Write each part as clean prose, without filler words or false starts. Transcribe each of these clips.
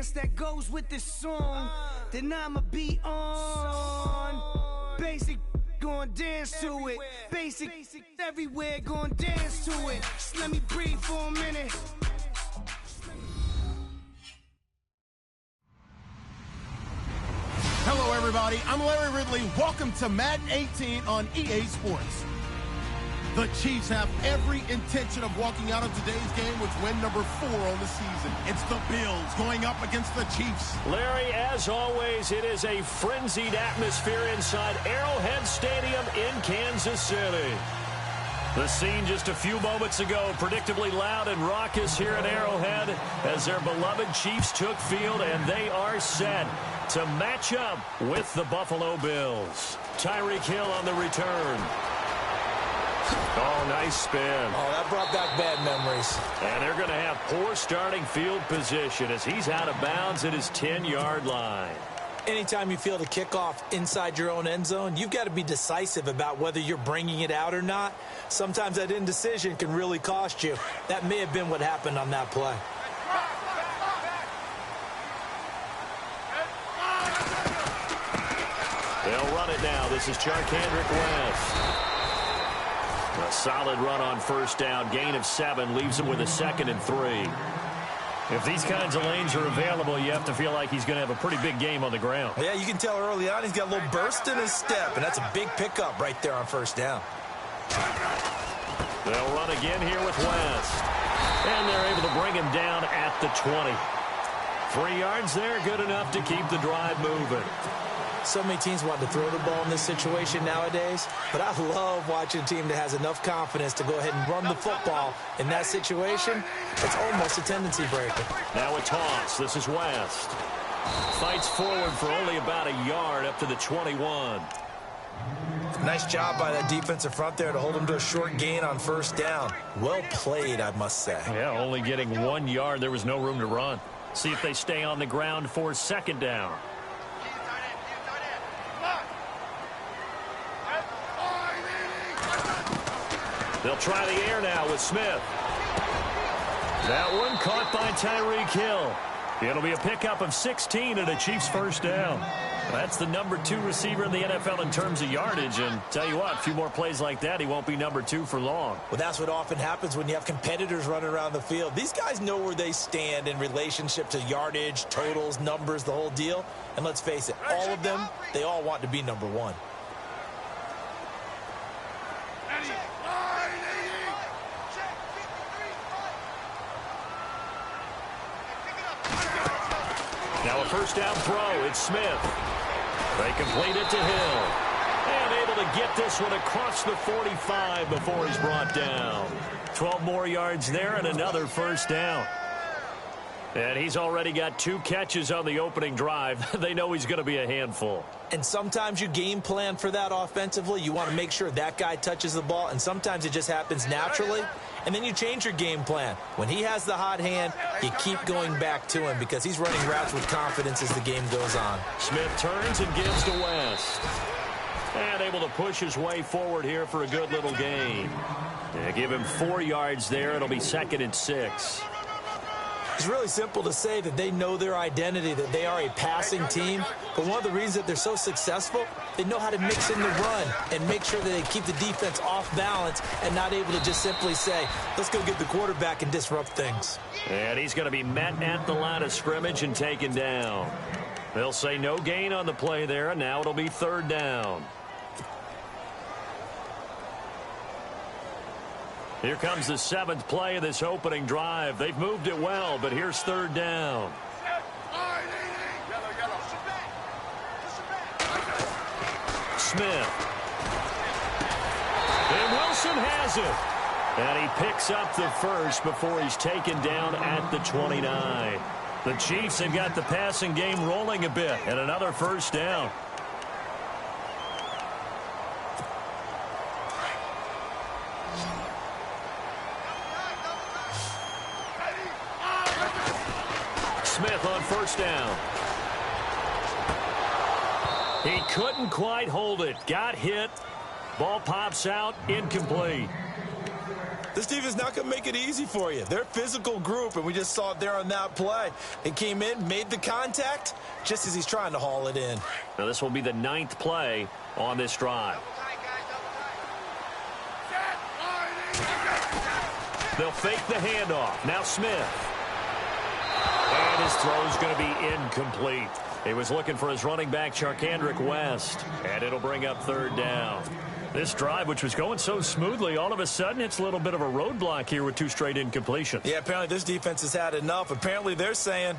dance that goes with this song, then I'ma be on. Basic, gon' dance to it. Basic, everywhere, gon' dance to it. Just let me breathe for a minute. Hello, everybody. I'm Larry Ridley. Welcome to Madden 18 on EA Sports. The Chiefs have every intention of walking out of today's game with win number 4 on the season. It's the Bills going up against the Chiefs. Larry, as always, it is a frenzied atmosphere inside Arrowhead Stadium in Kansas City. The scene just a few moments ago, predictably loud and raucous here at Arrowhead as their beloved Chiefs took field, and they are set to match up with the Buffalo Bills. Tyreek Hill on the return. Oh, nice spin. Oh, that brought back bad memories. And they're going to have poor starting field position as he's out of bounds at his 10-yard line. Anytime you feel the kickoff inside your own end zone, you've got to be decisive about whether you're bringing it out or not. Sometimes that indecision can really cost you. That may have been what happened on that play. They'll run it now. This is Charkandrick West. A solid run on first down. Gain of 7 leaves him with a 2nd and 3. If these kinds of lanes are available, you have to feel like he's going to have a pretty big game on the ground. Yeah, you can tell early on he's got a little burst in his step, and that's a big pickup right there on first down. They'll run again here with West. And they're able to bring him down at the 20. 3 yards there, good enough to keep the drive moving. So many teams want to throw the ball in this situation nowadays, but I love watching a team that has enough confidence to go ahead and run the football. In that situation, it's almost a tendency breaker. Now a toss. This is West. Fights forward for only about a yard up to the 21. Nice job by that defensive front there to hold him to a short gain on first down. Well played, I must say. Yeah, only getting 1 yard. There was no room to run. See if they stay on the ground for 2nd down. They'll try the air now with Smith. That one caught by Tyreek Hill. It'll be a pickup of 16 and a Chiefs first down. That's the number 2 receiver in the NFL in terms of yardage. And tell you what, a few more plays like that, he won't be number 2 for long. Well, that's what often happens when you have competitors running around the field. These guys know where they stand in relationship to yardage, totals, numbers, the whole deal. And let's face it, all of them, they all want to be number 1. Now a first down throw. It's Smith. They complete it to Hill. And able to get this one across the 45 before he's brought down. 12 more yards there and another first down. And he's already got 2 catches on the opening drive. They know he's going to be a handful. And sometimes you game plan for that offensively. You want to make sure that guy touches the ball, and sometimes it just happens naturally. And then you change your game plan. When he has the hot hand, you keep going back to him because he's running routes with confidence as the game goes on. Smith turns and gives to West. And able to push his way forward here for a good little gain. Yeah, give him 4 yards there. It'll be 2nd and 6. It's really simple to say that they know their identity, that they are a passing team. But one of the reasons that they're so successful, they know how to mix in the run and make sure that they keep the defense off balance and not able to just simply say, let's go get the quarterback and disrupt things. And he's going to be met at the line of scrimmage and taken down. They'll say no gain on the play there, and now it'll be 3rd down. Here comes the 7th play of this opening drive. They've moved it well, but here's 3rd down. Smith. And Wilson has it. And he picks up the first before he's taken down at the 29. The Chiefs have got the passing game rolling a bit, and another first down. Smith on first down. He couldn't quite hold it. Got hit. Ball pops out. Incomplete. This defense is not going to make it easy for you. They're a physical group, and we just saw it there on that play. It came in, made the contact, just as he's trying to haul it in. Now this will be the 9th play on this drive. They'll fake the handoff. Now Smith. And his throw's going to be incomplete. He was looking for his running back, Charkandrick West. And it'll bring up 3rd down. This drive, which was going so smoothly, all of a sudden it's a little bit of a roadblock here with 2 straight incompletions. Yeah, apparently this defense has had enough. Apparently they're saying,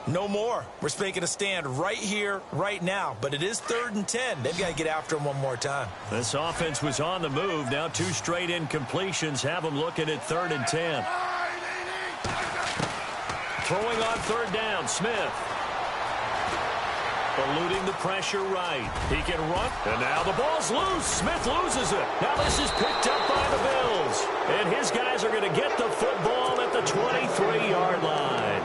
no more. We're making a stand right here, right now. But it is 3rd and 10. They've got to get after him one more time. This offense was on the move. Now 2 straight incompletions have them looking at 3rd and 10. Throwing on 3rd down, Smith. Eluding the pressure right. He can run. And now the ball's loose. Smith loses it. Now this is picked up by the Bills. And his guys are going to get the football at the 23-yard line.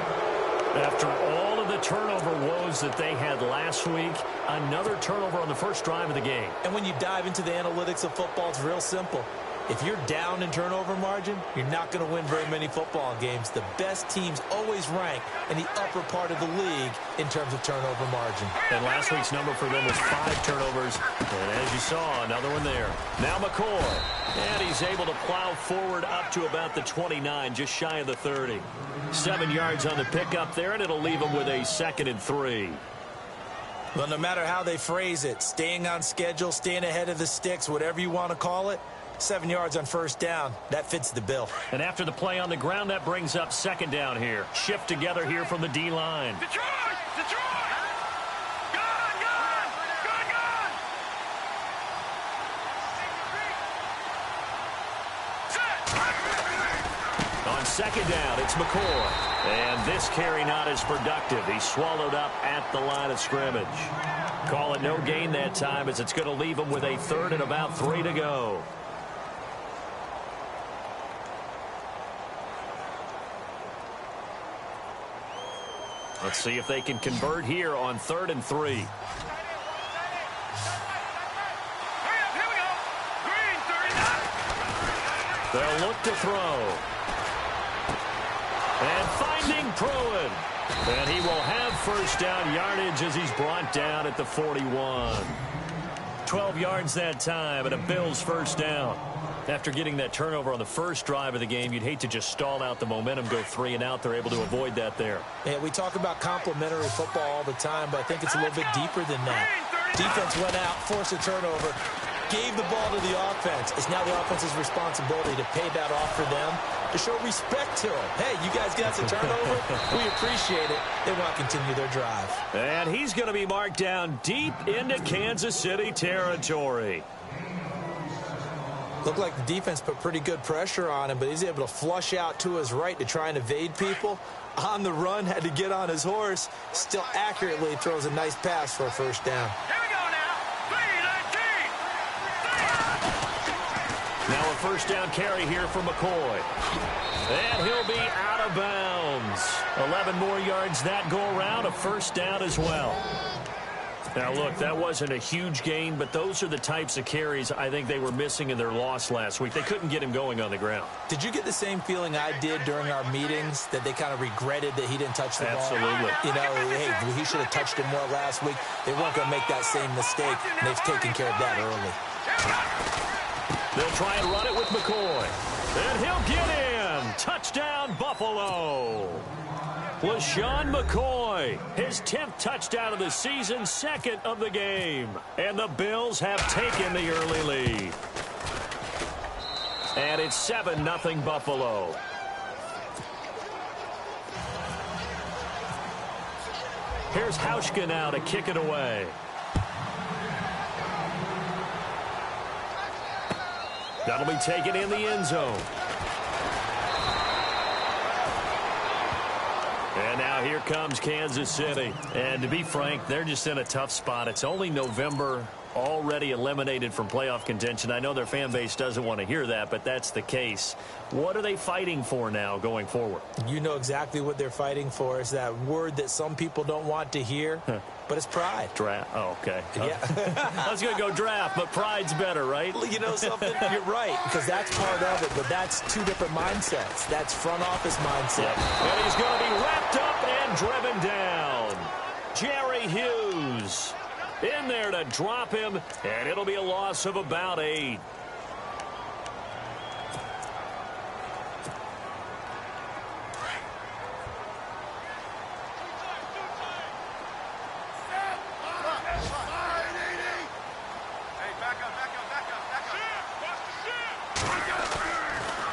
After all of the turnover woes that they had last week, another turnover on the first drive of the game. And when you dive into the analytics of football, it's real simple. If you're down in turnover margin, you're not going to win very many football games. The best teams always rank in the upper part of the league in terms of turnover margin. And last week's number for them was 5 turnovers. And as you saw, another one there. Now McCoy. And he's able to plow forward up to about the 29, just shy of the 30. 7 yards on the pickup there, and it'll leave him with a 2nd and 3. Well, no matter how they phrase it, staying on schedule, staying ahead of the sticks, whatever you want to call it, 7 yards on 1st down. That fits the bill. And after the play on the ground, that brings up 2nd down here. Shift together here from the D-line. Detroit! Detroit! Gone! Gone! Gone! Gone! Set! On 2nd down, it's McCoy. And this carry not as productive. He's swallowed up at the line of scrimmage. Call it no gain that time, as it's going to leave him with a 3rd and about 3 to go. Let's see if they can convert here on 3rd and 3. Here we go. Green, 39. They'll look to throw. And finding Pruitt. And he will have 1st down yardage as he's brought down at the 41. 12 yards that time and a Bills 1st down. After getting that turnover on the first drive of the game, you'd hate to just stall out the momentum, go 3 and out. They're able to avoid that there. Yeah, we talk about complementary football all the time, but I think it's a little bit deeper than that. Defense went out, forced a turnover, gave the ball to the offense. It's now the offense's responsibility to pay that off for them, to show respect to them. Hey, you guys got us a turnover. We appreciate it. They want to continue their drive. And he's going to be marked down deep into Kansas City territory. Looked like the defense put pretty good pressure on him, but he's able to flush out to his right to try and evade people. On the run, had to get on his horse. Still accurately throws a nice pass for a 1st down. Here we go now. 3-19. Now a 1st down carry here for McCoy. And he'll be out of bounds. 11 more yards that go around, a 1st down as well. Now, look, that wasn't a huge gain, but those are the types of carries I think they were missing in their loss last week. They couldn't get him going on the ground. Did you get the same feeling I did during our meetings, that they kind of regretted that he didn't touch the ball? Absolutely. You know, hey, he should have touched it more last week. They weren't going to make that same mistake, and they've taken care of that early. They'll try and run it with McCoy. And he'll get in. Touchdown, Buffalo. LaShawn McCoy, his 10th touchdown of the season, 2nd of the game. And the Bills have taken the early lead. And it's 7-0 Buffalo. Here's Hauschka now to kick it away. That'll be taken in the end zone. And now here comes Kansas City. And to be frank, they're just in a tough spot. It's only November. already eliminated from playoff contention. I know their fan base doesn't want to hear that, but that's the case. What are they fighting for now going forward? You know exactly what they're fighting for. Is that word that some people don't want to hear, but it's pride. Draft. Oh, okay. Yeah. I was going to go draft, but pride's better, right? You know something? You're right, because that's part of it, but that's two different mindsets. That's front office mindset. And he's going to be wrapped up and driven down. Jerry Hughes in there to drop him, and it'll be a loss of about 8.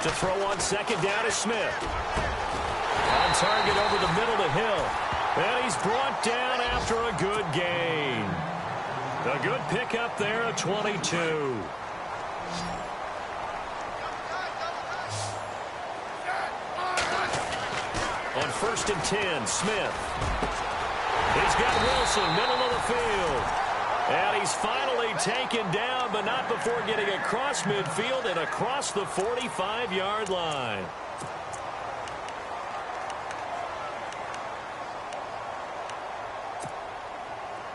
To throw on second down is Smith. On target over the middle to Hill. And he's brought down after a good gain. A good pickup there at 22. On 1st and 10, Smith. He's got Wilson, middle of the field. And he's finally taken down, but not before getting across midfield and across the 45-yard line.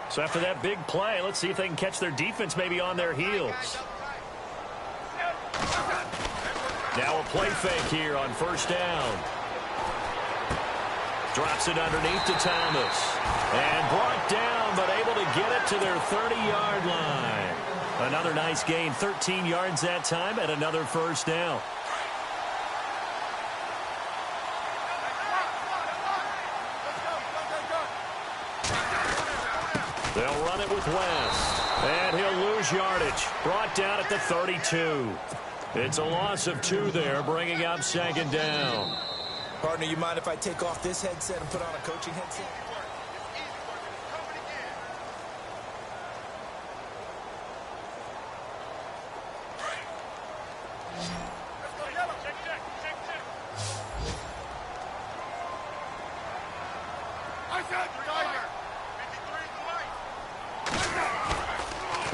So after that big play, let's see if they can catch their defense maybe on their heels. Now a play fake here on 1st down. Drops it underneath to Thomas. And brought down, but able to get it to their 30-yard line. Another nice gain, 13 yards that time, and another 1st down. They'll run it with West. And he'll lose yardage. Brought down at the 32. It's a loss of 2 there, bringing up 2nd down. Partner, you mind if I take off this headset and put on a coaching headset?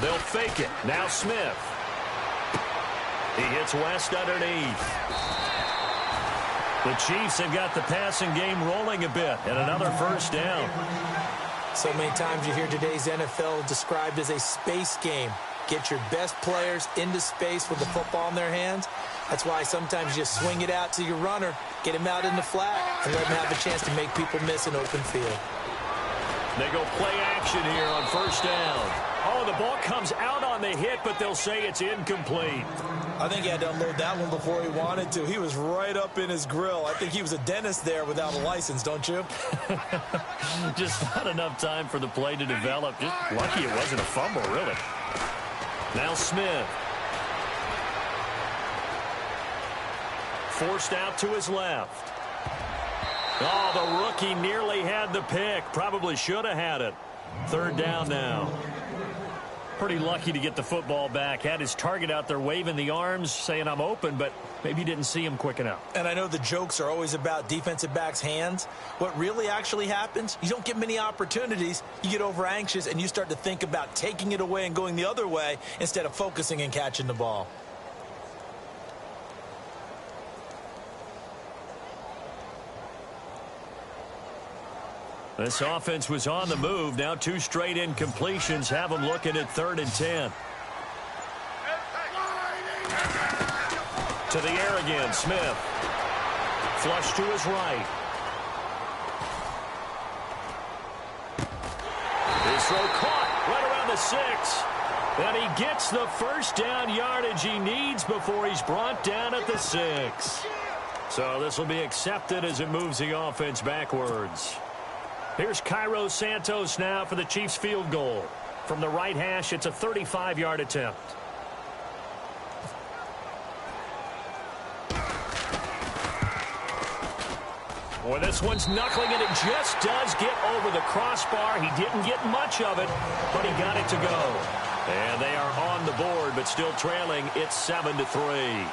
They'll fake it. Now Smith. He hits West underneath. The Chiefs have got the passing game rolling a bit, and another 1st down. So many times you hear today's NFL described as a space game. Get your best players into space with the football in their hands. That's why sometimes you just swing it out to your runner, get him out in the flat, and let him have a chance to make people miss an open field. They go play action here on 1st down. Oh, the ball comes out on the hit, but they'll say it's incomplete. I think he had to unload that one before he wanted to. He was right up in his grill. I think he was a dentist there without a license, don't you? Just not enough time for the play to develop. Just lucky it wasn't a fumble, really. Now Smith. Forced out to his left. Oh, the rookie nearly had the pick. Probably should have had it. 3rd down now. Pretty lucky to get the football back. Had his target out there waving the arms, saying I'm open, but maybe didn't see him quick enough. And I know the jokes are always about defensive backs' hands. What really actually happens, you don't get many opportunities. You get over anxious, and you start to think about taking it away and going the other way instead of focusing and catching the ball. This offense was on the move. Now 2 straight incompletions have them looking at 3rd and 10. To the air again, Smith. Flush to his right. His throw caught right around the 6. And he gets the 1st down yardage he needs before he's brought down at the 6. So this will be accepted as it moves the offense backwards. Here's Cairo Santos now for the Chiefs field goal. From the right hash, it's a 35-yard attempt. Boy, this one's knuckling, and it just does get over the crossbar. He didn't get much of it, but he got it to go. And they are on the board, but still trailing. It's 7-3.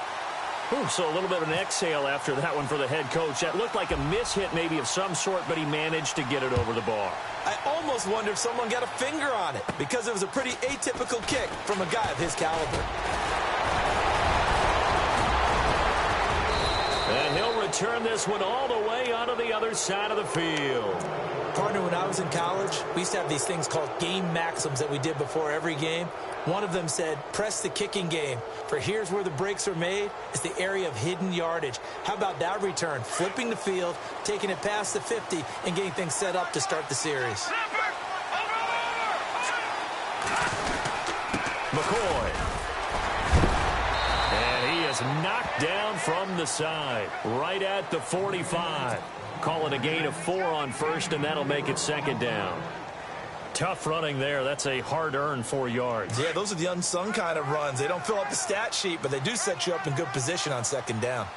Ooh, so a little bit of an exhale after that one for the head coach. That looked like a miss hit maybe of some sort, but he managed to get it over the bar. almost wonder if someone got a finger on it because it was a pretty atypical kick from a guy of his caliber. And he'll return this one all the way onto the other side of the field. Partner, when I was in college, we used to have these things called game maxims that we did before every game. One of them said, press the kicking game. For here's where the breaks are made. It's the area of hidden yardage. How about that return? Flipping the field, taking it past the 50, and getting things set up to start the series. McCoy. And he is knocked down from the side, right at the 45. Call it a gain of 4 on first, and that'll make it second down. Tough running there. That's a hard-earned 4 yards. Yeah, those are the unsung kind of runs. They don't fill up the stat sheet, but they do set you up in good position on second down.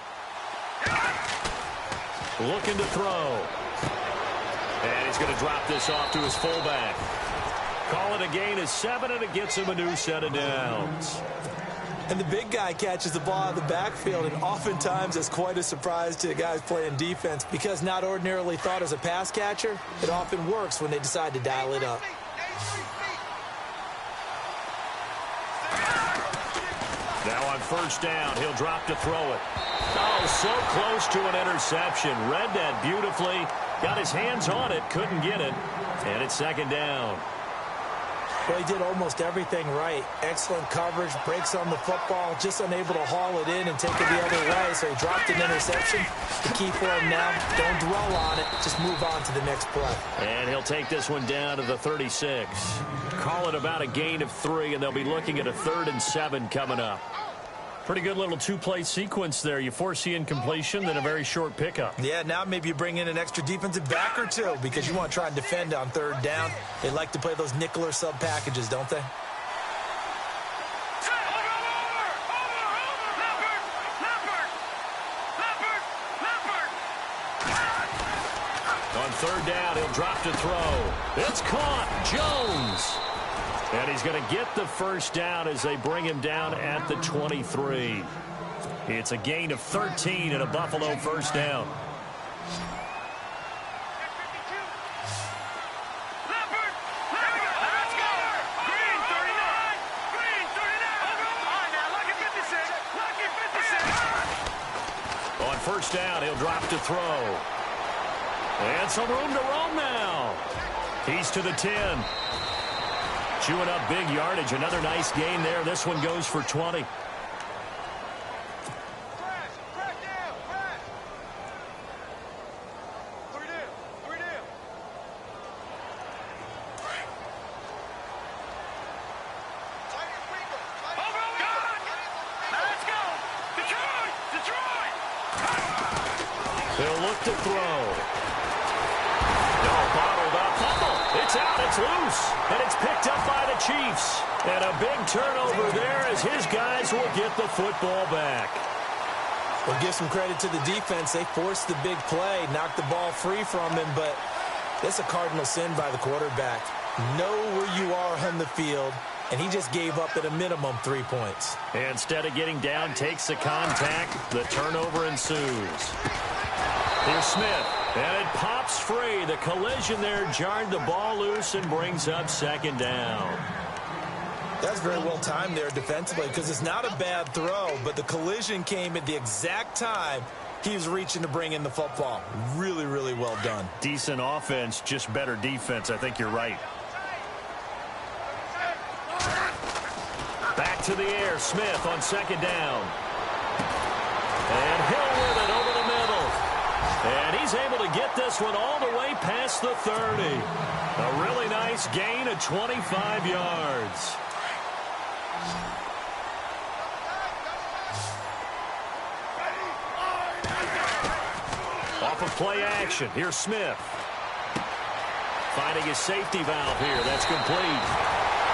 Looking to throw. And he's going to drop this off to his fullback. Call it a gain of 7, and it gets him a new set of downs. And the big guy catches the ball out of the backfield, and oftentimes it's quite a surprise to the guys playing defense because not ordinarily thought as a pass catcher, it often works when they decide to dial it up. Now on first down, he'll drop to throw it. Oh, so close to an interception. Read that beautifully. Got his hands on it, couldn't get it. And it's second down. Well, he did almost everything right. Excellent coverage, breaks on the football, just unable to haul it in and take it the other way, so he dropped an interception. The key for him now, don't dwell on it, just move on to the next play. And he'll take this one down to the 36. Call it about a gain of 3, and they'll be looking at a 3rd and 7 coming up. Pretty good little 2-play sequence there. You foresee incompletion, then a very short pickup. Yeah, now maybe you bring in an extra defensive back or two because you want to try and defend on 3rd down. They like to play those nickel or sub packages, don't they? On 3rd down, he'll drop to throw. It's caught. Jones. And he's going to get the first down as they bring him down at the 23. It's a gain of 13 and a Buffalo first down. On first down, he'll drop to throw. And some room to roam now. He's to the 10. Chewing up big yardage. Another nice gain there. This one goes for 20. He'll look to throw. No, bottled up. Fumble. It's out. It's loose. And it's picked up by the Chiefs. And a big turnover there as his guys will get the football back. Well, give some credit to the defense. They forced the big play, knocked the ball free from him, but that's a cardinal sin by the quarterback. Know where you are on the field, and he just gave up at a minimum 3 points. Instead of getting down, takes the contact. The turnover ensues. Here's Smith, and it pops free. The collision there jarred the ball loose and brings up second down. That's very well timed there defensively because it's not a bad throw, but the collision came at the exact time he was reaching to bring in the football. Really, really well done. Decent offense, just better defense. I think you're right. Back to the air. Smith on second down. And Hill with it over the middle. And he's able to get this one all the way past the 30. A really nice gain of 25 yards. Off of play action. Here's Smith. Finding his safety valve here. That's complete.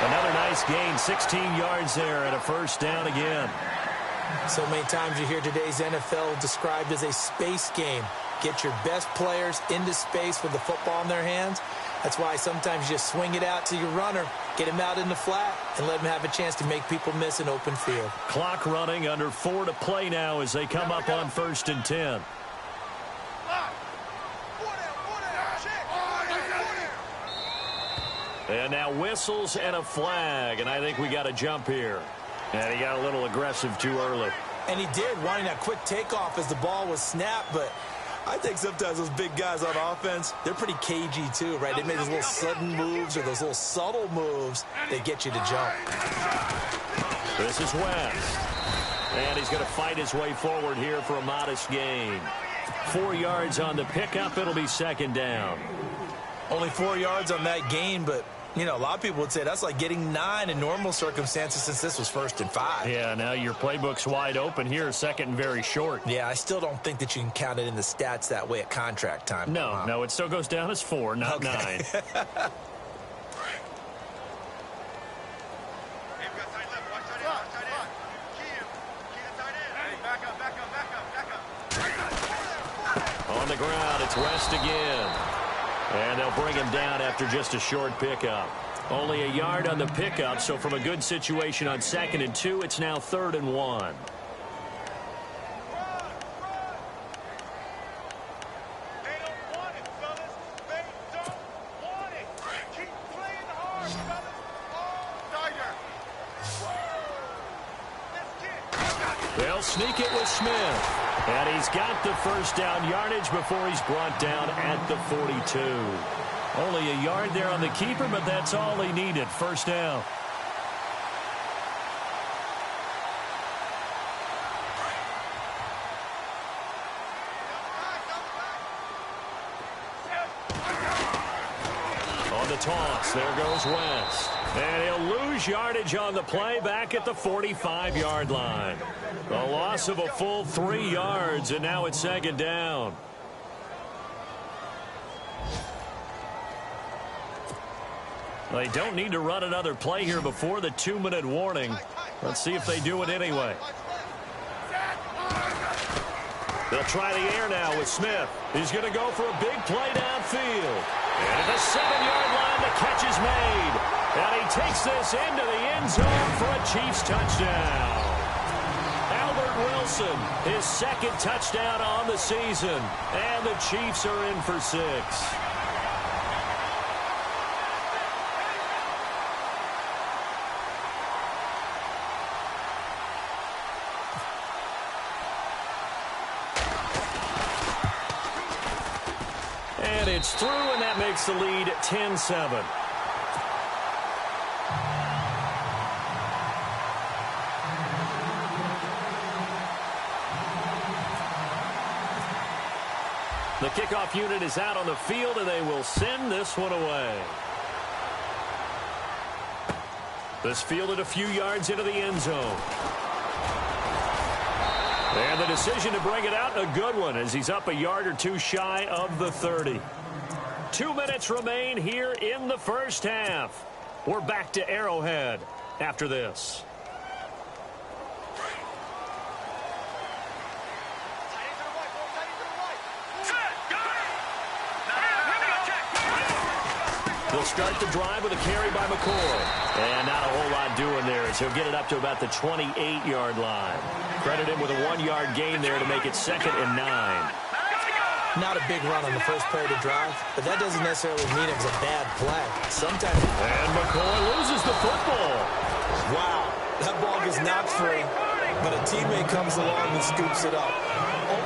Another nice gain. 16 yards there and a first down again. So many times you hear today's NFL described as a space game. Get your best players into space with the football in their hands. That's why sometimes you just swing it out to your runner, get him out in the flat, and let him have a chance to make people miss an open field. Clock running, under 4 to play now as they come up on 1st and 10. And now whistles and a flag, and I think we got a jump here. And he got a little aggressive too early. And he did, wanting that quick takeoff as the ball was snapped, but I think sometimes those big guys on offense, they're pretty cagey too, right? They make those little sudden moves or those little subtle moves that get you to jump. This is West. And he's going to fight his way forward here for a modest gain. 4 yards on the pickup. It'll be second down. Only 4 yards on that gain, but, you know, a lot of people would say that's like getting 9 in normal circumstances since this was 1st and 5. Yeah, now your playbook's wide open here, second and very short. Yeah, I still don't think that you can count it in the stats that way at contract time. No, it still goes down as 4, not 9. On the ground, it's West again. And they'll bring him down after just a short pickup. Only a yard on the pickup, so from a good situation on 2nd and 2, it's now 3rd and 1. They'll sneak it with Smith. And he's got the first down yardage before he's brought down at the 42. Only a yard there on the keeper, but that's all he needed. First down. On the toss, there goes West. And he'll lose yardage on the play back at the 45-yard line. A loss of a full 3 yards, and now it's second down. They don't need to run another play here before the 2-minute warning. Let's see if they do it anyway. They'll try the air now with Smith. He's going to go for a big play downfield. And at the 7-yard line, the catch is made. And he takes this into the end zone for a Chiefs touchdown. Wilson, his 2nd touchdown on the season, and the Chiefs are in for 6. And it's through, and that makes the lead 10-7. The kickoff unit is out on the field, and they will send this one away. This fielded a few yards into the end zone. And the decision to bring it out, a good one, as he's up a yard or 2 shy of the 30. 2 minutes remain here in the first half. We're back to Arrowhead after this. They'll start the drive with a carry by McCoy. And not a whole lot doing there as he'll get it up to about the 28-yard line. Credit him with a 1-yard gain there to make it 2nd and 9. Not a big run on the first play of the drive, but that doesn't necessarily mean it was a bad play. Sometimes... And McCoy loses the football. Wow, that ball gets knocked free, but a teammate comes along and scoops it up.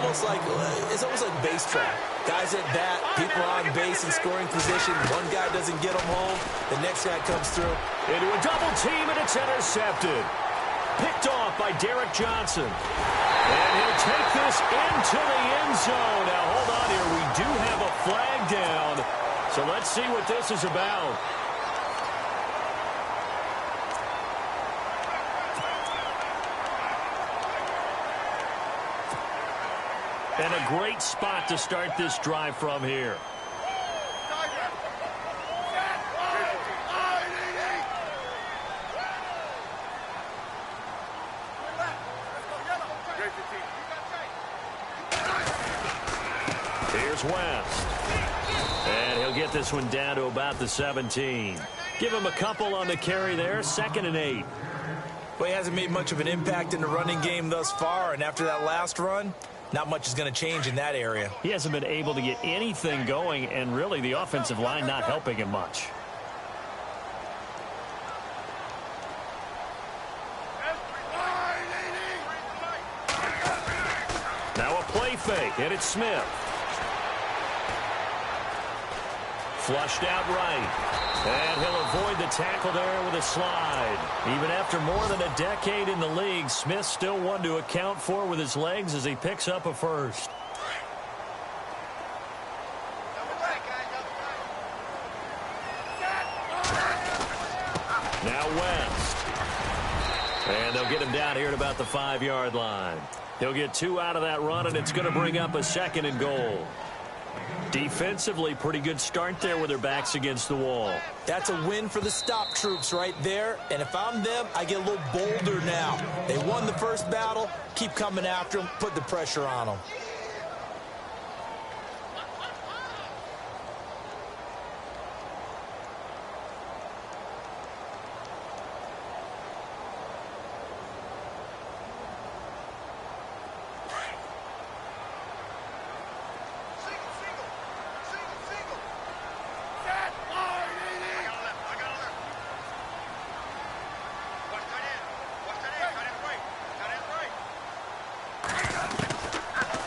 It's almost like base track. Guys at bat, people are on base in scoring position. One guy doesn't get them home. The next guy comes through. Into a double team, and it's intercepted. Picked off by Derek Johnson. And he'll take this into the end zone. Now, hold on here. We do have a flag down. So let's see what this is about. And a great spot to start this drive from here. Here's West. And he'll get this one down to about the 17. Give him a couple on the carry there, 2nd and 8. Well, he hasn't made much of an impact in the running game thus far, and after that last run, not much is going to change in that area. He hasn't been able to get anything going, and really the offensive line not helping him much. fake, and it's Smith. Flushed out right. And he'll avoid the tackle there with a slide. Even after more than a decade in the league, Smith still one to account for with his legs as he picks up a first. Now West. And they'll get him down here at about the 5-yard line. He'll get 2 out of that run, and it's going to bring up a 2nd and goal. Defensively, pretty good start there with their backs against the wall. That's a win for the stop troops right there. And if I'm them, I get a little bolder now. They won the first battle. Keep coming after them. Put the pressure on them.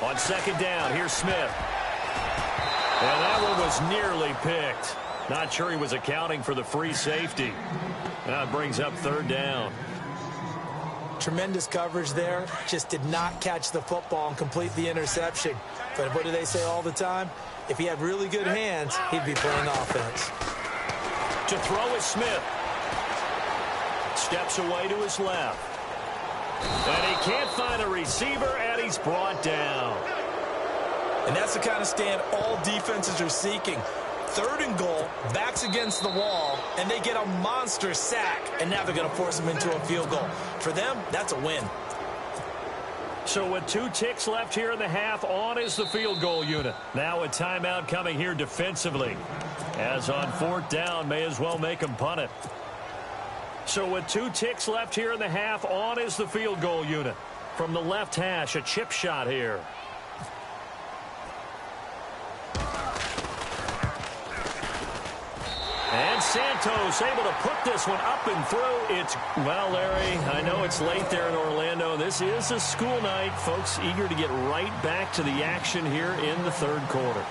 On 2nd down, here's Smith. And that one was nearly picked. Not sure he was accounting for the free safety. That brings up 3rd down. Tremendous coverage there. Just did not catch the football and complete the interception. But what do they say all the time? If he had really good hands, he'd be playing offense. To throw is Smith. Steps away to his left. And he can't find a receiver, and he's brought down. And that's the kind of stand all defenses are seeking. 3rd and goal, backs against the wall, and they get a monster sack, and now they're going to force them into a field goal. For them, that's a win. So with 2 ticks left here in the half, on is the field goal unit. Now a timeout coming here defensively. As on 4th down, may as well make them punt it. So with 2 ticks left here in the half, on is the field goal unit. From the left hash, a chip shot here. And Santos able to put this one up and through. It's, well, Larry, I know it's late there in Orlando. This is a school night. Folks eager to get right back to the action here in the 3rd quarter.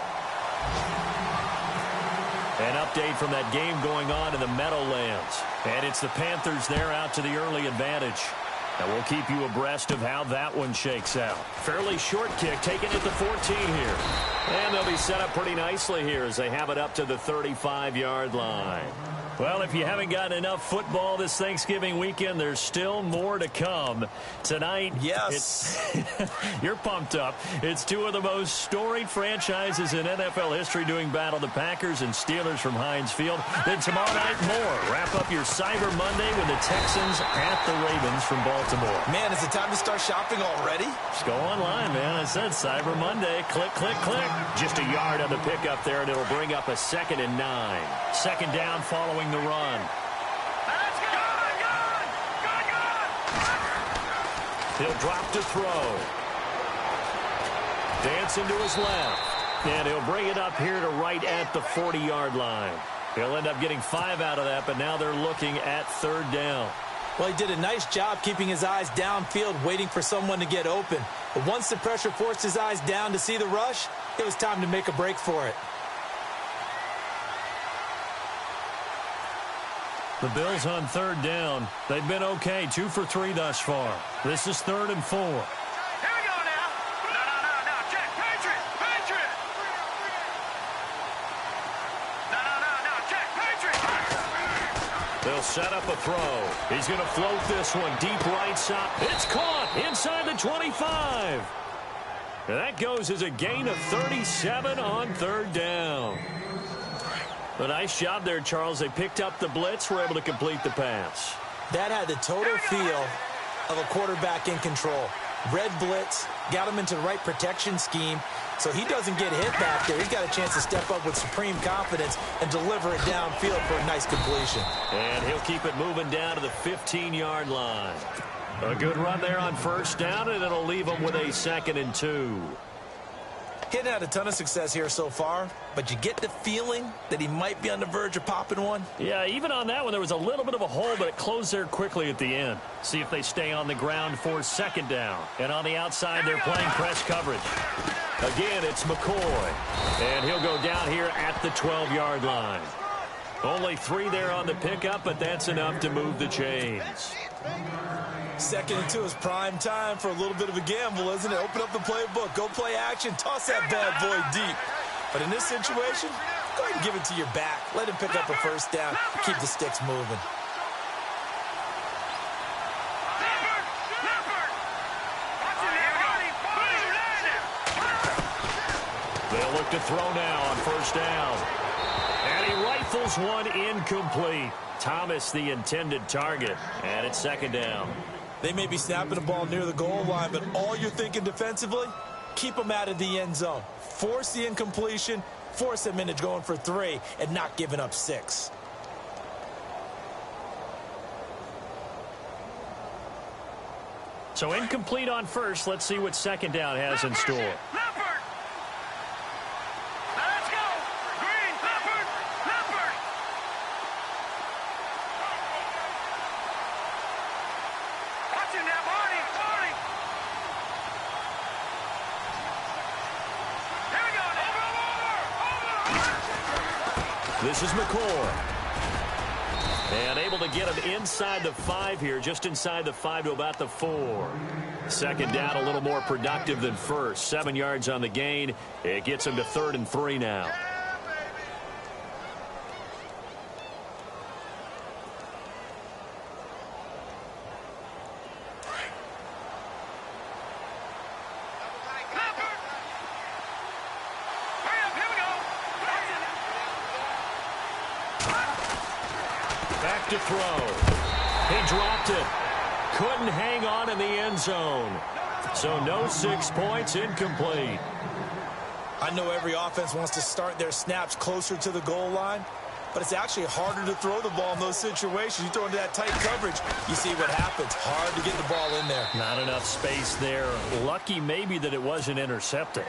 An update from that game going on in the Meadowlands. And it's the Panthers there out to the early advantage. And we'll keep you abreast of how that one shakes out. Fairly short kick taken at the 14 here. And they'll be set up pretty nicely here as they have it up to the 35-yard line. Well, if you haven't gotten enough football this Thanksgiving weekend, there's still more to come. Tonight, yes, you're pumped up. It's 2 of the most storied franchises in NFL history doing battle, the Packers and Steelers from Heinz Field. Then tomorrow night, more. Wrap up your Cyber Monday with the Texans at the Ravens from Baltimore. Man, is it time to start shopping already? Just go online, man. I said Cyber Monday. Click, click, click. Just a yard on the pickup there, and it'll bring up a 2nd and 9. 2nd down following the run. He'll drop to throw. Dancing to his left. And he'll bring it up here to right at the 40-yard line. He'll end up getting 5 out of that, but now they're looking at 3rd down. Well, he did a nice job keeping his eyes downfield, waiting for someone to get open. But once the pressure forced his eyes down to see the rush, it was time to make a break for it. The Bills on 3rd down. They've been okay, 2 for 3 thus far. This is 3rd and 4. Here we go now. No, check. Patriot. No, check. Patriot. They'll set up a throw. He's going to float this one deep right side. It's caught inside the 25. And that goes as a gain of 37 on 3rd down. A nice job there, Charles. They picked up the blitz, were able to complete the pass. That had the total feel of a quarterback in control. Red blitz, got him into the right protection scheme, so he doesn't get hit back there. He's got a chance to step up with supreme confidence and deliver it downfield for a nice completion. And he'll keep it moving down to the 15-yard line. A good run there on 1st down, and it'll leave him with a 2nd and 2. He hasn't had a ton of success here so far, but you get the feeling that he might be on the verge of popping one. Yeah, even on that one, there was a little bit of a hole, but it closed there quickly at the end. See if they stay on the ground for second down. And on the outside, they're playing press coverage. Again, it's McCoy. And he'll go down here at the 12-yard line. Only 3 there on the pickup, but that's enough to move the chains. 2nd and 2 is prime time for a little bit of a gamble, isn't it? Open up the playbook, go play action, toss that bad boy deep. But in this situation, go ahead and give it to your back. Let him pick up a first down, keep the sticks moving. They'll look to throw now on first down. And he rifles one incomplete. Thomas, the intended target, and it's second down. They may be snapping the ball near the goal line, but all you're thinking defensively, keep them out of the end zone. Force the incompletion, force them into going for 3, and not giving up 6. So incomplete on first. Let's see what second down has in store. This is McCoy. And able to get him inside the 5 here, just inside the 5 to about the 4. Second down, a little more productive than first. 7 yards on the gain. It gets him to 3rd and 3 now. To throw. He dropped it. Couldn't hang on in the end zone. So no 6 points, incomplete. I know every offense wants to start their snaps closer to the goal line, but it's actually harder to throw the ball in those situations. You throw into that tight coverage, you see what happens. Hard to get the ball in there. Not enough space there. Lucky maybe that it wasn't intercepted.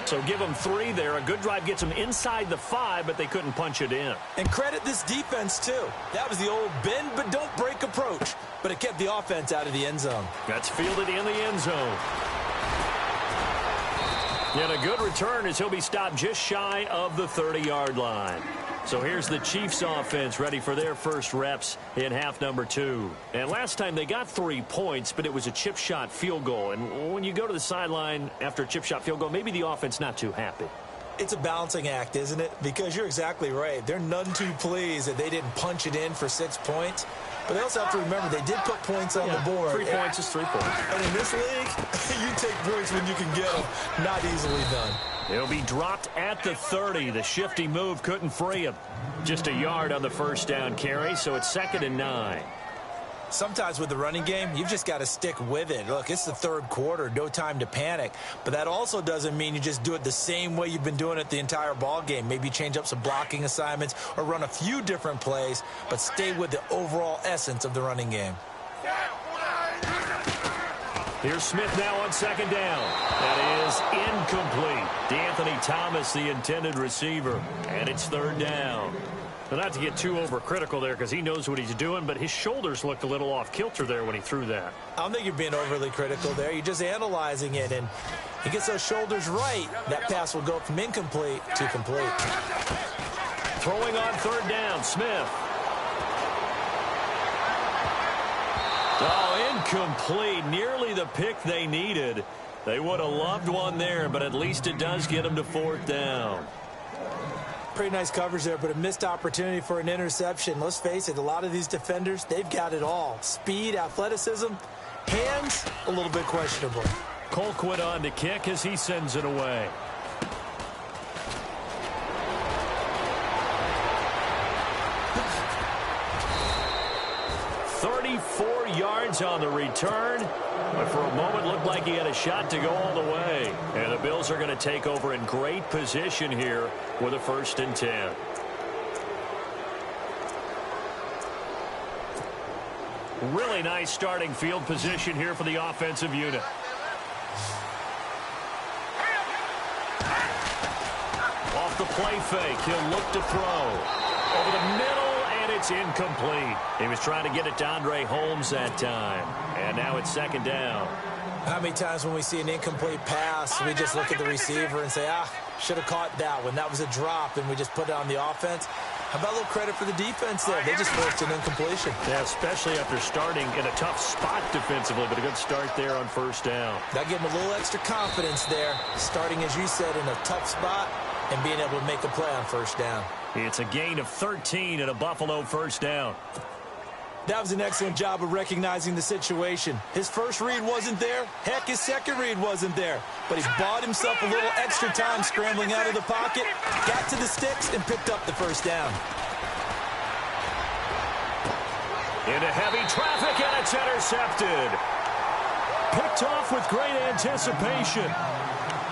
So give them 3 there. A good drive gets them inside the 5, but they couldn't punch it in. And credit this defense, too. That was the old bend but don't break approach, but it kept the offense out of the end zone. That's fielded in the end zone. And a good return as he'll be stopped just shy of the 30-yard line. So here's the Chiefs offense ready for their first reps in half number 2. And last time they got 3 points, but it was a chip shot field goal. And when you go to the sideline after a chip shot field goal, maybe the offense not too happy. It's a balancing act, isn't it? Because you're exactly right. They're none too pleased that they didn't punch it in for 6 points. But they also have to remember they did put points on the board. 3 points is 3 points. And in this league, you take points when you can get them. Not easily done. He'll be dropped at the 30. The shifty move couldn't free him. Just a yard on the first down carry, so it's 2nd and 9. Sometimes with the running game, you've just got to stick with it. Look, it's the 3rd quarter, no time to panic. But that also doesn't mean you just do it the same way you've been doing it the entire ball game. Maybe change up some blocking assignments or run a few different plays, but stay with the overall essence of the running game. Here's Smith now on 2nd down. That is incomplete. DeAnthony Thomas, the intended receiver, and it's 3rd down. Now, not to get too overcritical there because he knows what he's doing, but his shoulders looked a little off kilter there when he threw that. I don't think you're being overly critical there. You're just analyzing it, and he gets those shoulders right. That pass will go from incomplete to complete. Throwing on 3rd down, Smith. Oh, incomplete. Nearly the pick they needed. They would have loved one there, but at least it does get them to 4th down. Pretty nice coverage there, but a missed opportunity for an interception. Let's face it, a lot of these defenders, they've got it all. Speed, athleticism, hands, a little bit questionable. Colquitt on to kick as he sends it away. Yards on the return, but for a moment looked like he had a shot to go all the way. And the Bills are going to take over in great position here with a 1st and 10. Really nice starting field position here for the offensive unit. play fake. He'll look to throw. Over the middle, and it's incomplete. He was trying to get it to Andre Holmes that time. And now it's second down. How many times when we see an incomplete pass, we just look at the receiver and say, should have caught that one. That was a drop, and we just put it on the offense. How about a little credit for the defense there? They just forced an incompletion. Yeah, especially after starting in a tough spot defensively, but a good start there on first down. That gave them a little extra confidence there, starting, as you said, in a tough spot and being able to make a play on first down. It's a gain of 13 and a Buffalo first down. That was an excellent job of recognizing the situation. His first read wasn't there. Heck, his second read wasn't there. But he bought himself a little extra time scrambling out of the pocket, got to the sticks, and picked up the first down. Into heavy traffic, and it's intercepted. Picked off with great anticipation.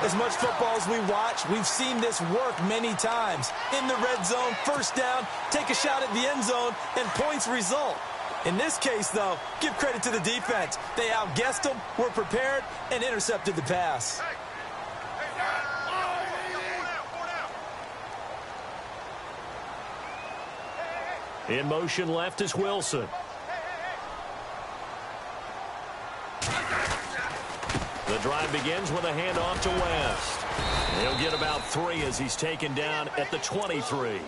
As much football as we watch, we've seen this work many times. In the red zone, first down, take a shot at the end zone, and points result. In this case, though, give credit to the defense. They outguessed them, were prepared, and intercepted the pass. In motion left is Wilson. The drive begins with a handoff to West. He'll get about 3 as he's taken down at the 23.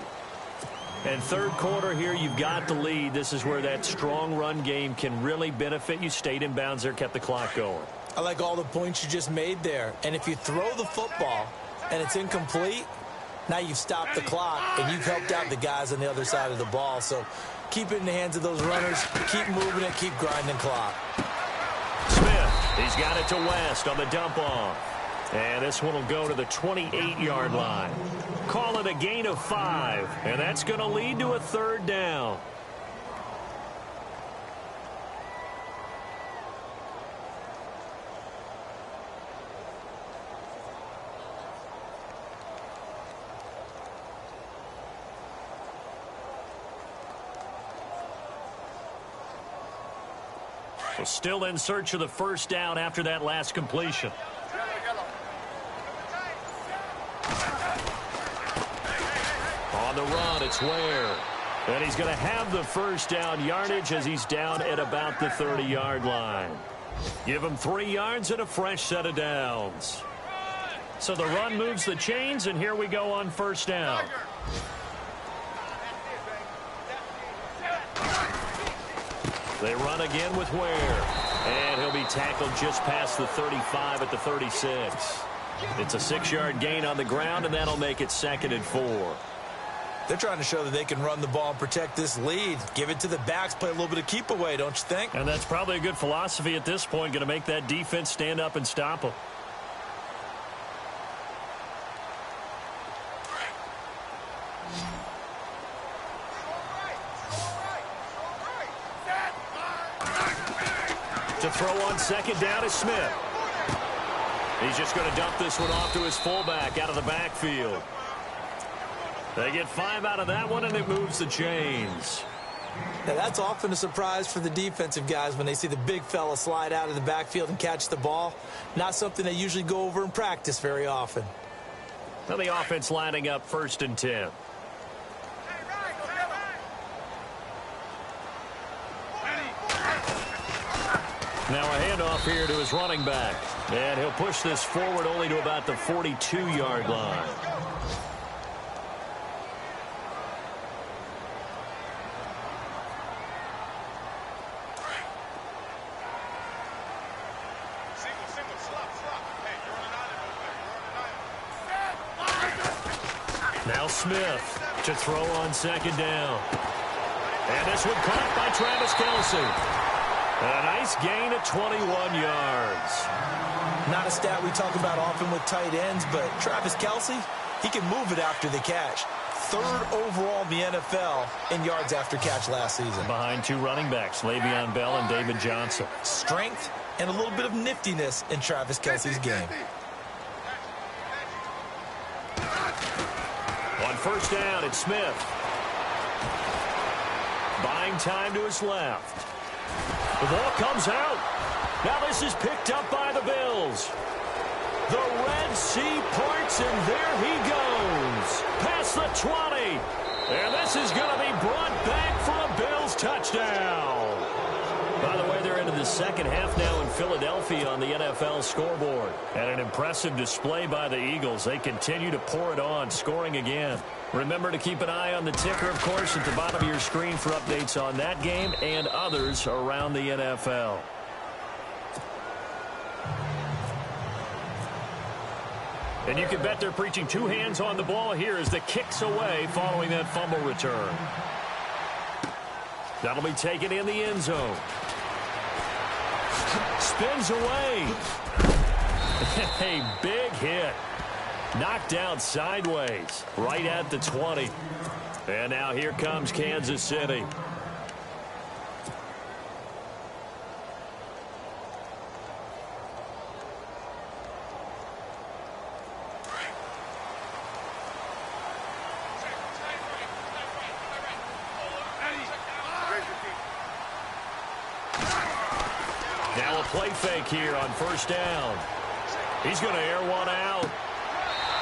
And third quarter here, you've got the lead. This is where that strong run game can really benefit you. Stayed in bounds there, kept the clock going. I like all the points you just made there. And if you throw the football and it's incomplete, now you've stopped the clock and you've helped out the guys on the other side of the ball. So keep it in the hands of those runners. Keep moving it. Keep grinding clock. Smith, he's got it to West on the dump off. And this one will go to the 28-yard line. Call it a gain of 5, and that's going to lead to a third down. So still in search of the first down after that last completion. On the run, it's Ware. And he's going to have the first down yardage as he's down at about the 30-yard line. Give him 3 yards and a fresh set of downs. So the run moves the chains, and here we go on first down. They run again with Ware. And he'll be tackled just past the 35 at the 36. It's a 6-yard gain on the ground, and that'll make it 2nd and 4. They're trying to show that they can run the ball and protect this lead. Give it to the backs, play a little bit of keep away, don't you think? And that's probably a good philosophy at this point, going to make that defense stand up and stop them. To throw on second down is Smith. He's just going to dump this one off to his fullback out of the backfield. They get 5 out of that one, and it moves the chains. Now, that's often a surprise for the defensive guys when they see the big fella slide out of the backfield and catch the ball. Not something they usually go over in practice very often. Now the offense lining up 1st and 10. Now a handoff here to his running back. And he'll push this forward only to about the 42-yard line. Now Smith to throw on second down. And this one caught by Travis Kelce. A nice gain at 21 yards. Not a stat we talk about often with tight ends, but Travis Kelce, he can move it after the catch. 3rd overall in the NFL in yards after catch last season. Behind 2 running backs, Le'Veon Bell and David Johnson. Strength and a little bit of niftiness in Travis Kelce's game. On first down, it's Smith. Buying time to his left. The ball comes out. Now this is picked up by the Bills. The Red Sea parts, and there he goes. Past the 20. And this is going to be brought back for a Bills touchdown. By the way, they're into the second half now in Philadelphia on the NFL scoreboard. And an impressive display by the Eagles. They continue to pour it on, scoring again. Remember to keep an eye on the ticker, of course, at the bottom of your screen for updates on that game and others around the NFL. And you can bet they're preaching two hands on the ball here as the kick's away following that fumble return. That'll be taken in the end zone. Spins away. A big hit. Knocked down sideways, right at the 20. And now here comes Kansas City. Now a play fake here on first down. He's going to air one out.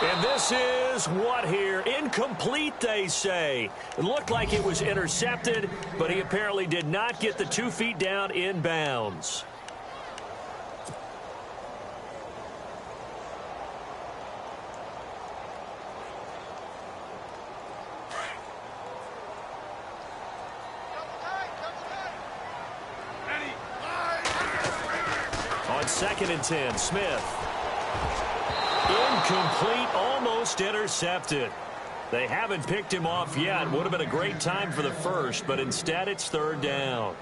And this is what here? Incomplete, they say. It looked like it was intercepted, but he apparently did not get the 2 feet down in bounds. On 2nd and 10, Smith. Incomplete, almost intercepted. They haven't picked him off yet. Would have been a great time for the first, but instead it's third down.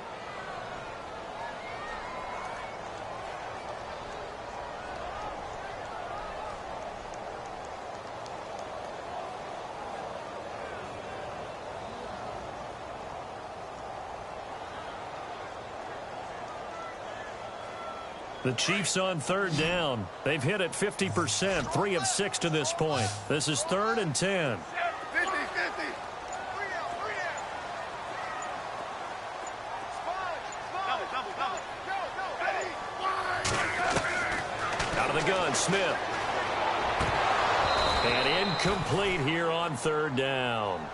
The Chiefs on third down. They've hit it 50%, 3 of 6 to this point. This is 3rd and 10. 50-50. Out of the gun, Smith. And incomplete here on third down.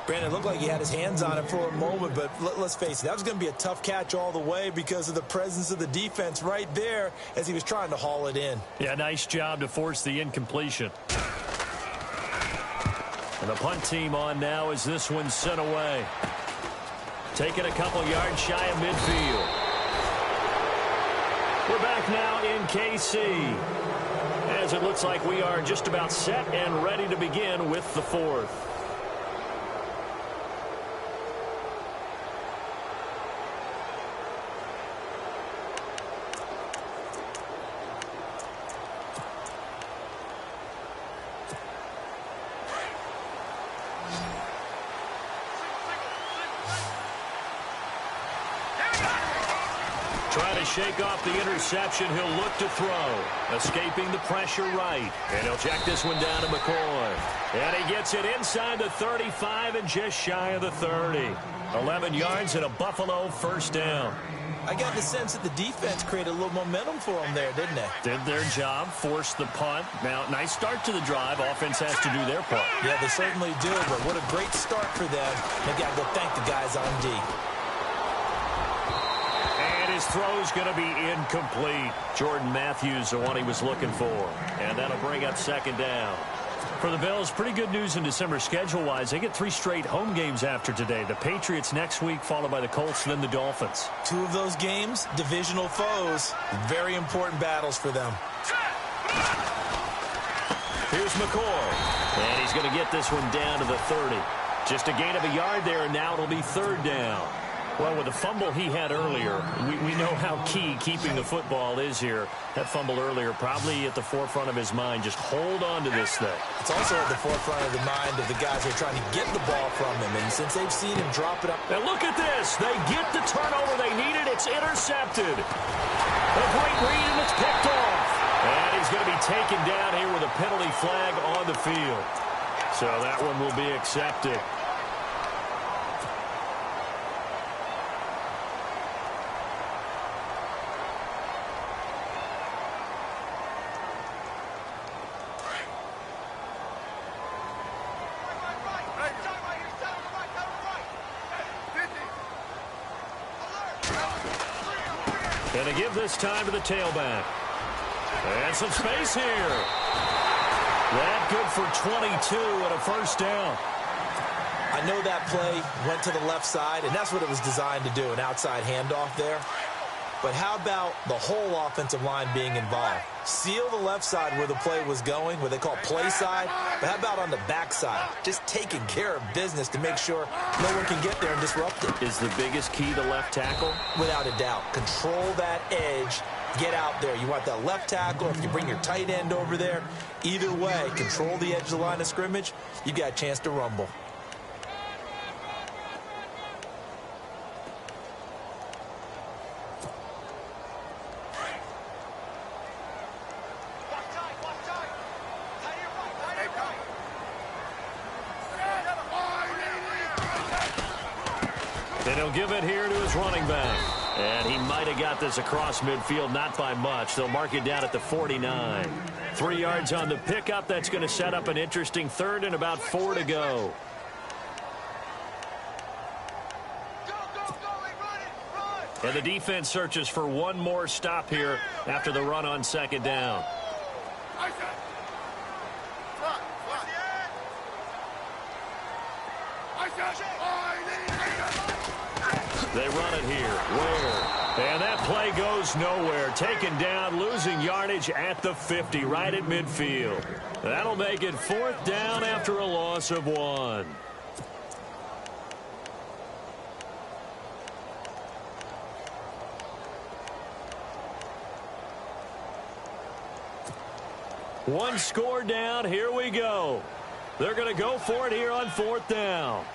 Brandon, it looked like he had his hands on it for a moment, but let's face it, that was going to be a tough catch all the way because of the presence of the defense right there as he was trying to haul it in. Yeah, nice job to force the incompletion. And the punt team on now as this one's sent away. Taking a couple yards shy of midfield. We're back now in KC, as it looks like we are just about set and ready to begin with the fourth. Trying to shake off the interception. He'll look to throw. Escaping the pressure right. And he'll check this one down to McCoy. And he gets it inside the 35 and just shy of the 30. 11 yards and a Buffalo first down. I got the sense that the defense created a little momentum for them there, didn't they? Did their job, forced the punt. Now, nice start to the drive. Offense has to do their part. Yeah, they certainly do, but what a great start for them. They've got to go thank the guys on D. His throw's going to be incomplete. Jordan Matthews, the one he was looking for. And that'll bring up second down. For the Bills, pretty good news in December schedule-wise. They get 3 straight home games after today. The Patriots next week, followed by the Colts, then the Dolphins. 2 of those games, divisional foes. Very important battles for them. Here's McCoy. And he's going to get this one down to the 30. Just a gain of a yard there, and now it'll be third down. Well, with the fumble he had earlier, we know how key keeping the football is here. That fumble earlier probably at the forefront of his mind. Just hold on to this thing. It's also at the forefront of the mind of the guys who are trying to get the ball from him. And since they've seen him drop it up. And look at this. They get the turnover they needed. It's intercepted. A great read, and it's picked off. And he's going to be taken down here with a penalty flag on the field. So that one will be accepted. And to give this time to the tailback. And some space here. That good for 22 and a first down. I know that play went to the left side, and that's what it was designed to do, an outside handoff there. But how about the whole offensive line being involved? Seal the left side where the play was going, what they call play side. But how about on the back side? Just taking care of business to make sure no one can get there and disrupt it. Is the biggest key to left tackle? Without a doubt. Control that edge. Get out there. You want that left tackle. If you bring your tight end over there, either way, control the edge of the line of scrimmage, you got a chance to rumble. And he'll give it here to his running back. And he might have got this across midfield, not by much. They'll mark it down at the 49. 3 yards on the pickup. That's going to set up an interesting third and about 4 to go. And the defense searches for one more stop here after the run on second down. They run it here. Where? And that play goes nowhere. Taken down, losing yardage at the 50, right at midfield. That'll make it 4th down after a loss of 1. One score down. Here we go. They're going to go for it here on 4th down.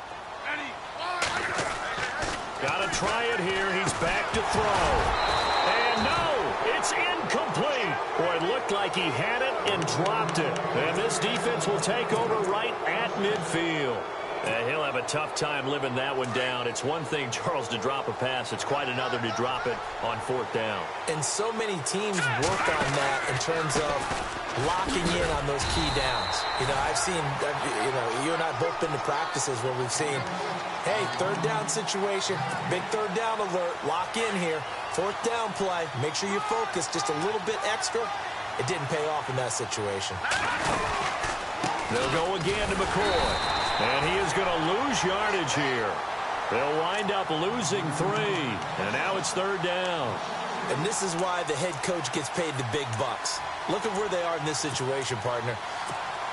Got to try it here. He's back to throw. And no, it's incomplete. Boy, it looked like he had it and dropped it. And this defense will take over right at midfield. And he'll have a tough time living that one down. It's one thing, Charles, to drop a pass. It's quite another to drop it on 4th down. And so many teams work on that in terms of locking in on those key downs. You know, I've seen, you and I both been to practices where we've seen, hey, 3rd down situation, big 3rd down alert, lock in here, 4th down play, make sure you focus just a little bit extra. It didn't pay off in that situation. They'll go again to McCoy. And he is going to lose yardage here. They'll wind up losing 3. And now it's 3rd down. And this is why the head coach gets paid the big bucks. Look at where they are in this situation, partner.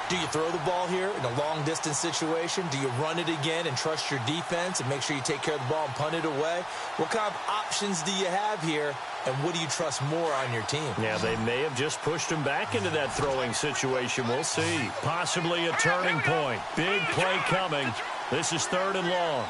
Do you throw the ball here in a long-distance situation? Do you run it again and trust your defense and make sure you take care of the ball and punt it away? What kind of options do you have here, and what do you trust more on your team? Yeah, they may have just pushed him back into that throwing situation. We'll see. Possibly a turning point. Big play coming. This is 3rd and long.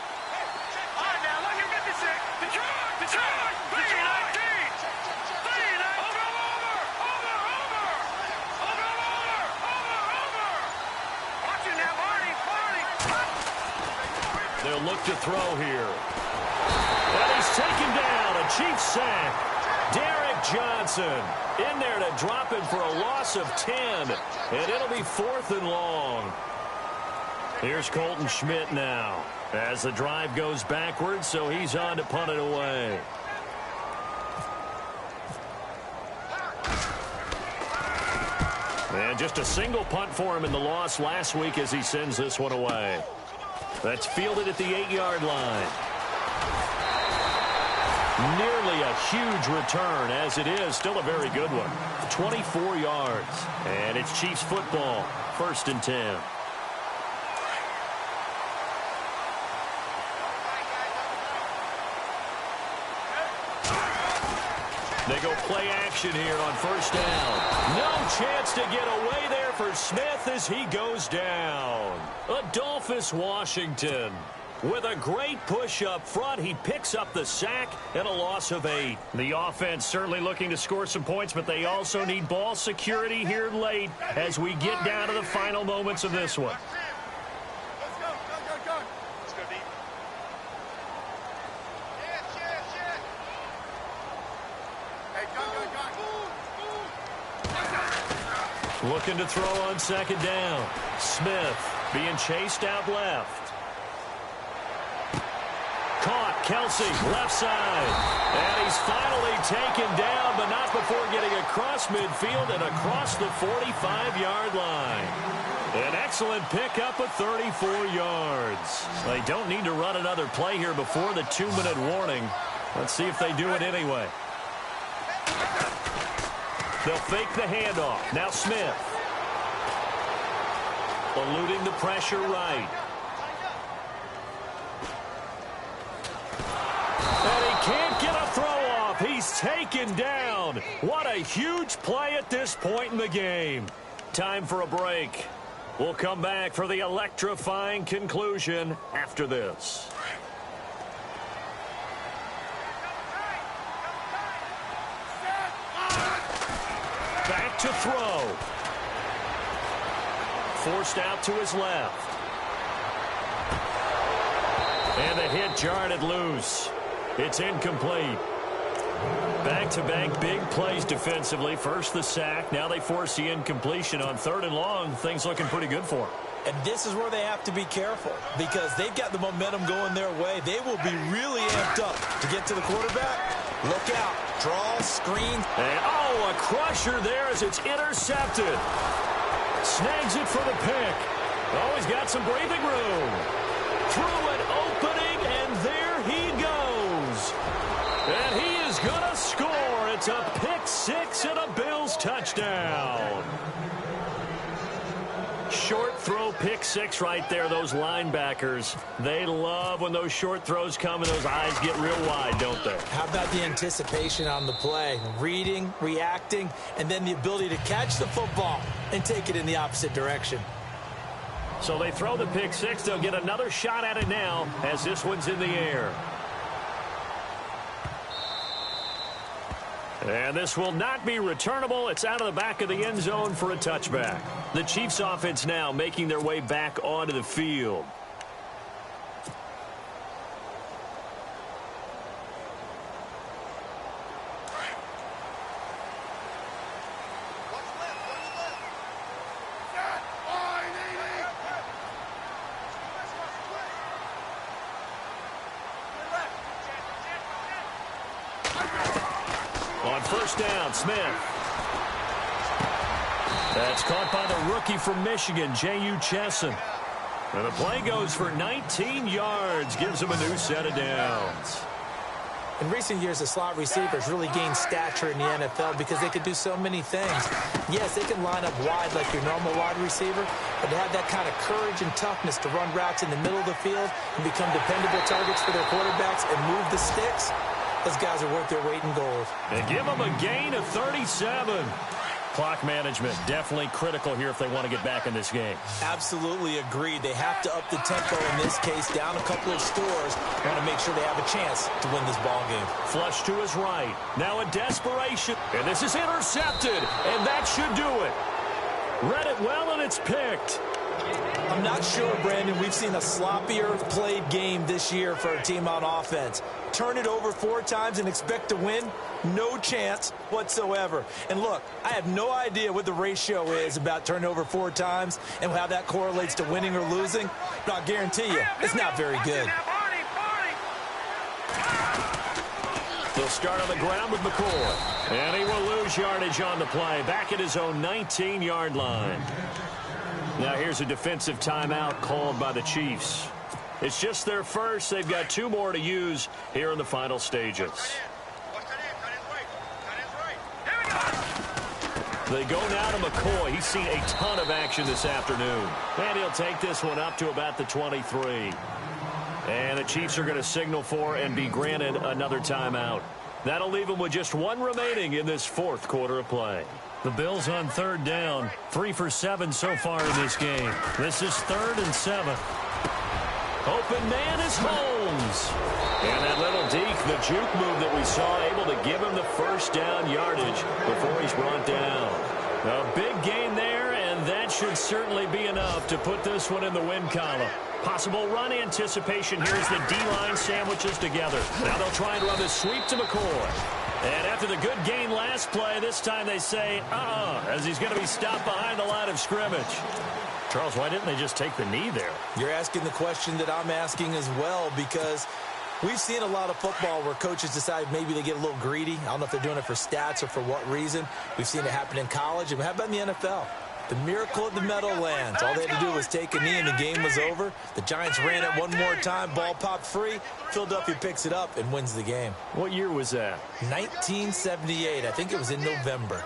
They'll look to throw here. And he's taken down. A Chiefs sack. Derek Johnson in there to drop him for a loss of 10. And it'll be 4th and long. Here's Colton Schmidt now as the drive goes backwards, so he's on to punt it away. And just a single punt for him in the loss last week as he sends this one away. That's fielded at the 8-yard line. Nearly a huge return, as it is. Still a very good one. 24 yards. And it's Chiefs football. 1st and 10. They go play action here on 1st down. No chance to get away there for Smith as he goes down. Adolphus Washington with a great push up front. He picks up the sack and a loss of 8. The offense certainly looking to score some points, but they also need ball security here late as we get down to the final moments of this one. Looking to throw on 2nd down. Smith being chased out left. Caught, Kelsey, left side. And he's finally taken down, but not before getting across midfield and across the 45-yard line. An excellent pickup of 34 yards. They don't need to run another play here before the 2-minute warning. Let's see if they do it anyway. They'll fake the handoff. Now Smith. Eluding the pressure right. And he can't get a throw off. He's taken down. What a huge play at this point in the game. Time for a break. We'll come back for the electrifying conclusion after this. Back to throw. Forced out to his left. And the hit jarred it loose. It's incomplete. Back-to-back big plays defensively. First the sack. Now they force the incompletion on 3rd and long. Things looking pretty good for them. And this is where they have to be careful because they've got the momentum going their way. They will be really amped up to get to the quarterback. Look out. Draw, screen. And, a crusher there as it's intercepted. Snags it for the pick. Oh, he's got some breathing room. Through an opening, and there he goes. And he is going to score. It's a pick six and a Bills touchdown. Short throw pick six right there. Those linebackers, they love when those short throws come and those eyes get real wide, don't they? How about the anticipation on the play? Reading, reacting, and then the ability to catch the football and take it in the opposite direction. So they throw the pick six. They'll get another shot at it now as this one's in the air. And this will not be returnable. It's out of the back of the end zone for a touchback. The Chiefs offense now making their way back onto the field. On first down, Smith. That's caught by the rookie from Michigan, J.U. Chesson. And the play goes for 19 yards, gives him a new set of downs. In recent years, the slot receivers really gained stature in the NFL because they could do so many things. Yes, they can line up wide like your normal wide receiver, but to have that kind of courage and toughness to run routes in the middle of the field and become dependable targets for their quarterbacks and move the sticks, those guys are worth their weight in gold. And give them a gain of 37. Clock management definitely critical here if they want to get back in this game. Absolutely agreed. They have to up the tempo in this case, down a couple of scores. Want to make sure they have a chance to win this ball game. Flush to his right. Now a desperation. And this is intercepted. And that should do it. Read it well, and it's picked. I'm not sure, Brandon, we've seen a sloppier played game this year for a team on offense. Turn it over 4 times and expect to win? No chance whatsoever. And look, I have no idea what the ratio is about turning over 4 times and how that correlates to winning or losing, but I'll guarantee you it's not very good. They'll start on the ground with McCoy. And he will lose yardage on the play, back at his own 19-yard line. Now here's a defensive timeout called by the Chiefs. It's just their first. They've got 2 more to use here in the final stages. They go now to McCoy. He's seen a ton of action this afternoon. And he'll take this one up to about the 23. And the Chiefs are going to signal for and be granted another timeout. That'll leave them with just 1 remaining in this 4th quarter of play. The Bills on 3rd down. 3 for 7 so far in this game. This is 3rd and 7. Open man is Holmes. And that little deke, the juke move that we saw, able to give him the first down yardage before he's brought down. A big gain there, and that should certainly be enough to put this one in the win column. Possible run anticipation here as the D-line sandwiches together. Now they'll try and run this sweep to McCoy. And after the good gain last play, this time they say, as he's going to be stopped behind the line of scrimmage. Charles, why didn't they just take the knee there? You're asking the question that I'm asking as well, because We've seen a lot of football where coaches decide maybe they get a little greedy. I don't know if they're doing it for stats or for what reason. We've seen it happen in college, and how about in the NFL? The miracle of the Meadowlands. All they had to do was take a knee, and the game was over. The Giants ran it one more time. Ball popped free. Philadelphia picks it up and wins the game. What year was that? 1978. I think it was in November.